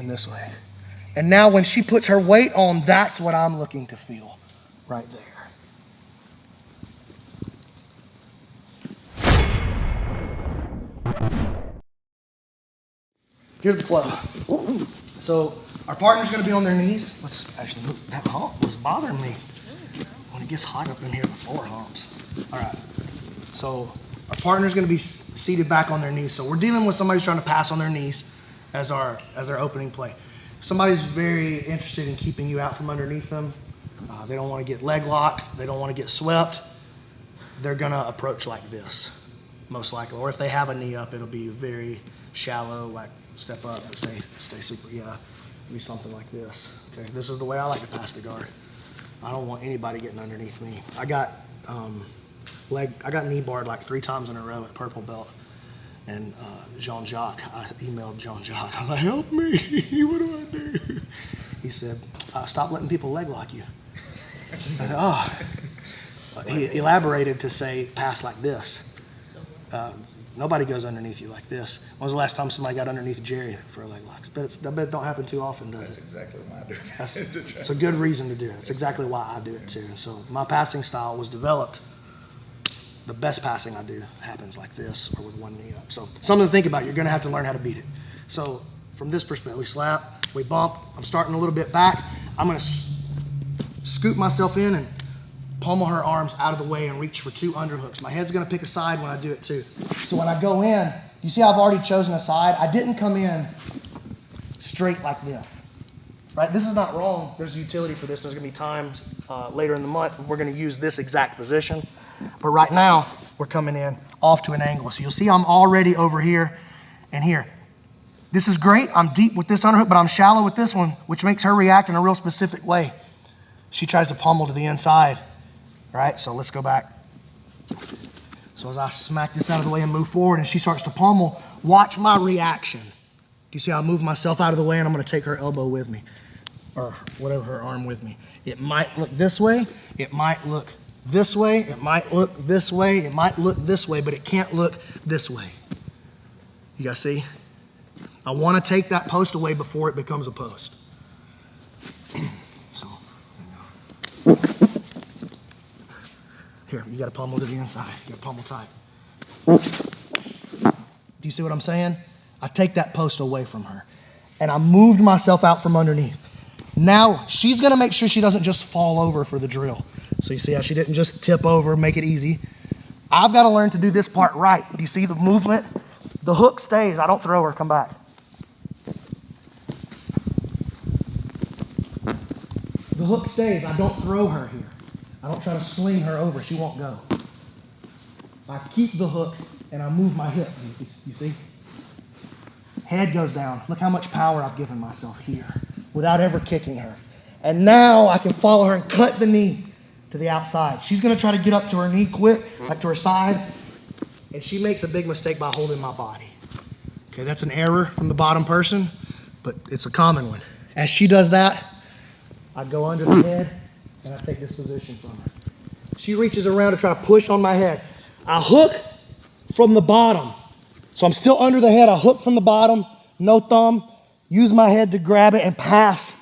and this way. And now when she puts her weight on, that's what I'm looking to feel right there. Here's the flow. So our partner's gonna be on their knees. Let's actually move. That hump was bothering me. When it gets hot up in here, the floor humps. All right, so our partner's gonna be seated back on their knees. So we're dealing with somebody who's trying to pass on their knees as their opening play. Somebody's very interested in keeping you out from underneath them. They don't wanna get leg locked. They don't wanna get swept. They're gonna approach like this, most likely. Or if they have a knee up, it'll be very shallow, like step up and stay super, yeah. It'll be something like this. Okay, this is the way I like to pass the guard. I don't want anybody getting underneath me. I got knee barred like 3 times in a row at purple belt. And Jean-Jacques, I emailed Jean-Jacques. I was like, help me, what do I do? He said, stop letting people leg lock you. I said, oh. He elaborated to say, pass like this. Nobody goes underneath you like this. When was the last time somebody got underneath Jerry for a leg lock? I bet it don't happen too often, does it? That's exactly why I do it. It's a good reason to do it. That's exactly why I do it too. So my passing style was developed. The best passing I do happens like this or with one knee up. So something to think about. You're gonna have to learn how to beat it. So from this perspective, we slap, we bump. I'm starting a little bit back. I'm gonna scoop myself in and pummel her arms out of the way and reach for 2 underhooks. My head's gonna pick a side when I do it too. So when I go in, you see I've already chosen a side. I didn't come in straight like this, right? This is not wrong. There's utility for this. There's gonna be times later in the month we're gonna use this exact position. But right now, we're coming in off to an angle. So you'll see I'm already over here and here. This is great. I'm deep with this underhook, but I'm shallow with this one, which makes her react in a real specific way. She tries to pummel to the inside. Right, so let's go back. So as I smack this out of the way and move forward and she starts to pummel, watch my reaction. Do you see how I move myself out of the way and I'm gonna take her elbow with me, or whatever, her arm with me. It might look this way, it might look this way, it might look this way, it might look this way, but it can't look this way. You guys see? I wanna take that post away before it becomes a post. So, there you go. Here, you gotta pummel to the inside. You gotta pummel tight. Do you see what I'm saying? I take that post away from her. And I moved myself out from underneath. Now, she's gonna make sure she doesn't just fall over for the drill. So you see how she didn't just tip over, make it easy. I've gotta learn to do this part right. Do you see the movement? The hook stays, I don't throw her, come back. The hook stays, I don't throw her here. I don't try to sling her over, she won't go. I keep the hook and I move my hip, you see? Head goes down. Look how much power I've given myself here without ever kicking her. And now I can follow her and cut the knee to the outside. She's gonna try to get up to her knee quick, like to her side, and she makes a big mistake by holding my body. Okay, that's an error from the bottom person, but it's a common one. As she does that, I go under the head, and I take this position from her. She reaches around to try to push on my head. I hook from the bottom. So I'm still under the head. I hook from the bottom, no thumb, use my head to grab it and pass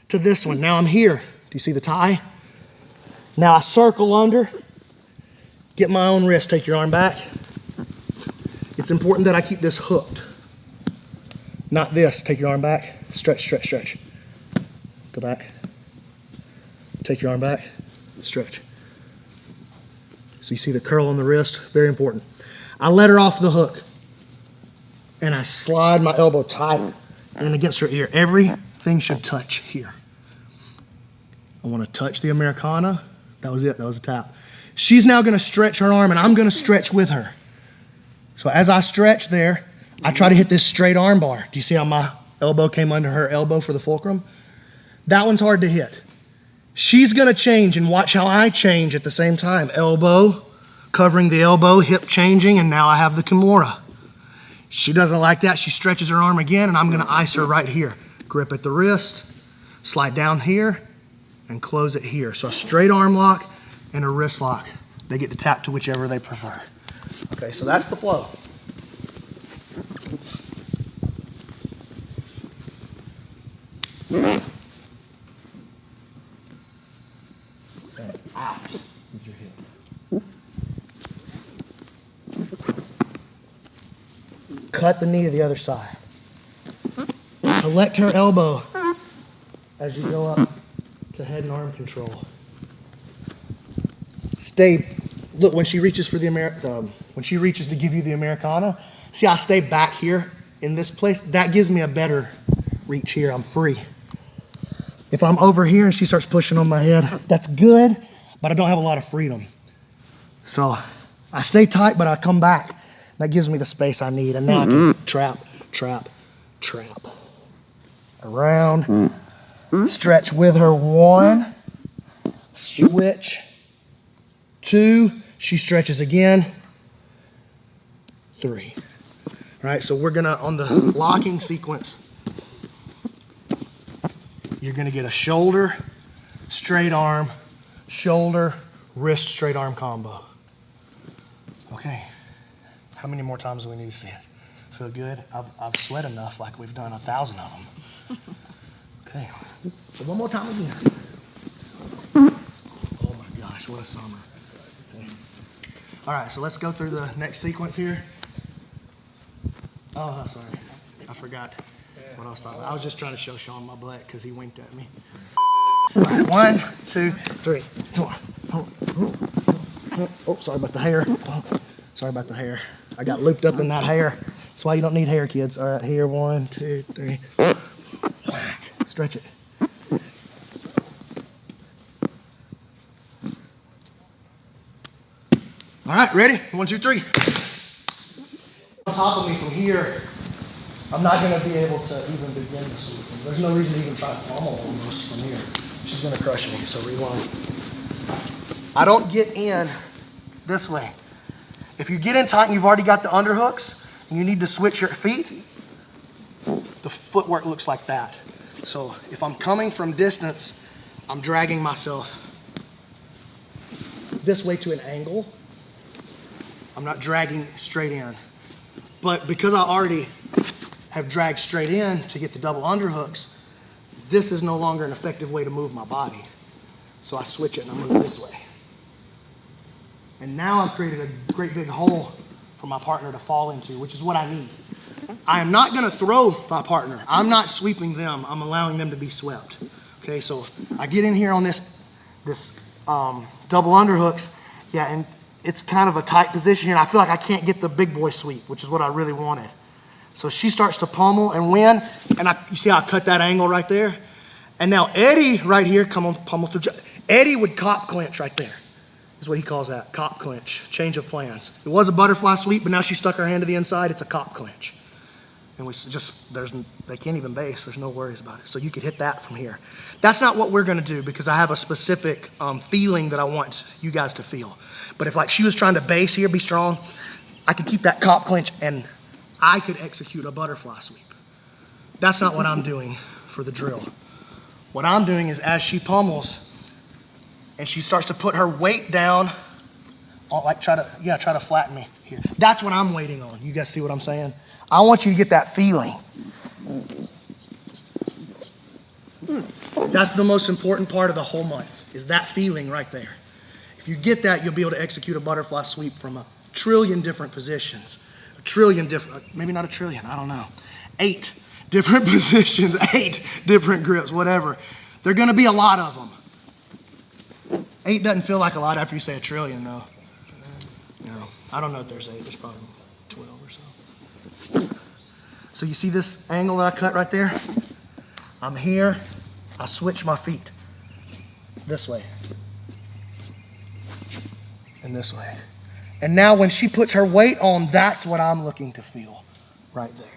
to this one. Now I'm here. Do you see the tie? Now I circle under, get my own wrist, take your arm back. It's important that I keep this hooked. Not this, take your arm back, stretch, stretch, stretch. Go back. Take your arm back, stretch. So you see the curl on the wrist, very important. I let her off the hook and I slide my elbow tight and against her ear. Everything should touch here. I wanna touch the Americana. That was it, that was a tap. She's now gonna stretch her arm and I'm gonna stretch with her. So as I stretch there, I try to hit this straight arm bar. Do you see how my elbow came under her elbow for the fulcrum? That one's hard to hit. She's gonna change and watch how I change at the same time. Elbow, covering the elbow, hip changing, and now I have the Kimura. She doesn't like that. She stretches her arm again and I'm gonna ice her right here. Grip at the wrist, slide down here, and close it here. So a straight arm lock and a wrist lock. They get to tap to whichever they prefer. Okay, so that's the flow. And out with your hip. Cut the knee to the other side. Collect her elbow as you go up to head and arm control. Stay, look, when she reaches for the when she reaches to give you the Americana, see I stay back here in this place? That gives me a better reach here, I'm free. If I'm over here and she starts pushing on my head, that's good, but I don't have a lot of freedom. So I stay tight, but I come back. That gives me the space I need, and now I can trap, trap, trap. Around, stretch with her, 1, switch, 2, she stretches again, 3. All right, so we're gonna, on the locking sequence, you're gonna get a shoulder, straight arm, shoulder, wrist, straight arm combo. Okay, how many more times do we need to see it? Feel good? I've sweat enough, like we've done 1,000 of them. Okay, so one more time again. Oh my gosh, what a summer. Okay. All right, so let's go through the next sequence here. Oh, sorry, I forgot what I was talking about. I was just trying to show Sean my butt because he winked at me. All right, 1, 2, 3, 4. Oh, sorry about the hair. Sorry about the hair. I got looped up in that hair. That's why you don't need hair, kids. All right, here, 1, 2, 3. Whack. Stretch it. All right, ready? 1, 2, 3. On top of me from here, I'm not going to be able to even begin to sweep. There's no reason to even try to pummel on this from here. She's going to crush me, so rewind. I don't get in this way. If you get in tight and you've already got the underhooks and you need to switch your feet, the footwork looks like that. So if I'm coming from distance, I'm dragging myself this way to an angle. I'm not dragging straight in. But because I already have dragged straight in to get the double underhooks, this is no longer an effective way to move my body. So I switch it and I move this way. And now I've created a great big hole for my partner to fall into, which is what I need. I am not gonna throw my partner. I'm not sweeping them. I'm allowing them to be swept. Okay, so I get in here on this double underhooks. Yeah, and it's kind of a tight position here. I feel like I can't get the big boy sweep, which is what I really wanted. So she starts to pummel and win. And you see how I cut that angle right there? And now Eddie right here, come on, pummel through. Eddie would cop clinch right there. Is what he calls that, cop clinch, change of plans. It was a butterfly sweep, but now she stuck her hand to the inside, it's a cop clinch. And we just, they can't even base, there's no worries about it. So you could hit that from here. That's not what we're gonna do because I have a specific feeling that I want you guys to feel. But if like she was trying to base here, be strong, I could keep that cop clinch and I could execute a butterfly sweep. That's not what I'm doing for the drill. What I'm doing is as she pummels, and she starts to put her weight down, like try to flatten me here. That's what I'm waiting on. You guys see what I'm saying? I want you to get that feeling. That's the most important part of the whole month, is that feeling right there. If you get that, you'll be able to execute a butterfly sweep from 1 trillion different positions. 1 trillion different, maybe not 1 trillion, I don't know. 8 different positions, 8 different grips, whatever. There are gonna be a lot of them. 8 doesn't feel like a lot after you say 1 trillion, though. No, I don't know if there's 8. There's probably 12 or so. So you see this angle that I cut right there? I'm here. I switch my feet this way and this way. And now when she puts her weight on, that's what I'm looking to feel right there.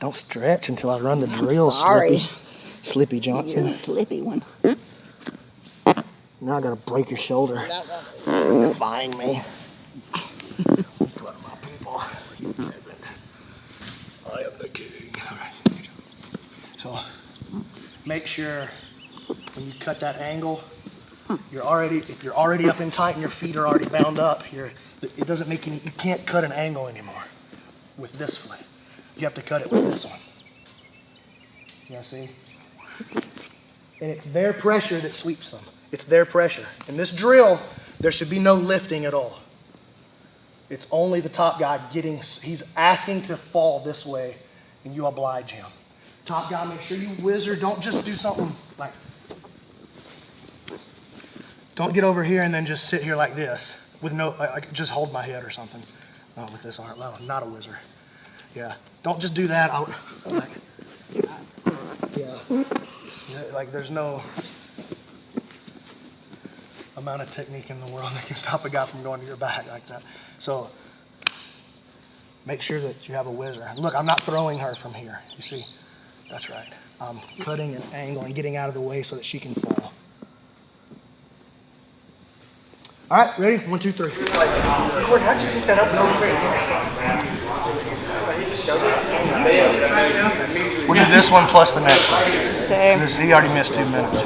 Don't stretch until I run the drill, Slippy Johnson. You're the slippy one. Now I gotta break your shoulder. You're defying me. In front of my people. You peasant. I am the king. All right. So make sure when you cut that angle, if you're already up in tight and your feet are already bound up here, it doesn't make you can't cut an angle anymore with this foot. You have to cut it with this one. You see? And it's their pressure that sweeps them. It's their pressure. In this drill, there should be no lifting at all. It's only the top guy he's asking to fall this way, and you oblige him. Top guy, make sure you whizzer. Don't just do something like, don't get over here and then just sit here like this with no, like just hold my head or something. Not with this arm, no, not a whizzer. Yeah, don't just do that. Like there's no amount of technique in the world that can stop a guy from going to your back like that. So make sure that you have a whizzer. Look, I'm not throwing her from here. You see? That's right. I'm cutting an angle and getting out of the way so that she can fall. All right, ready? 1, 2, 3. How'd you pick that up so quick? He just showed it. We'll do this one plus the next one. Okay. He already missed 2 minutes.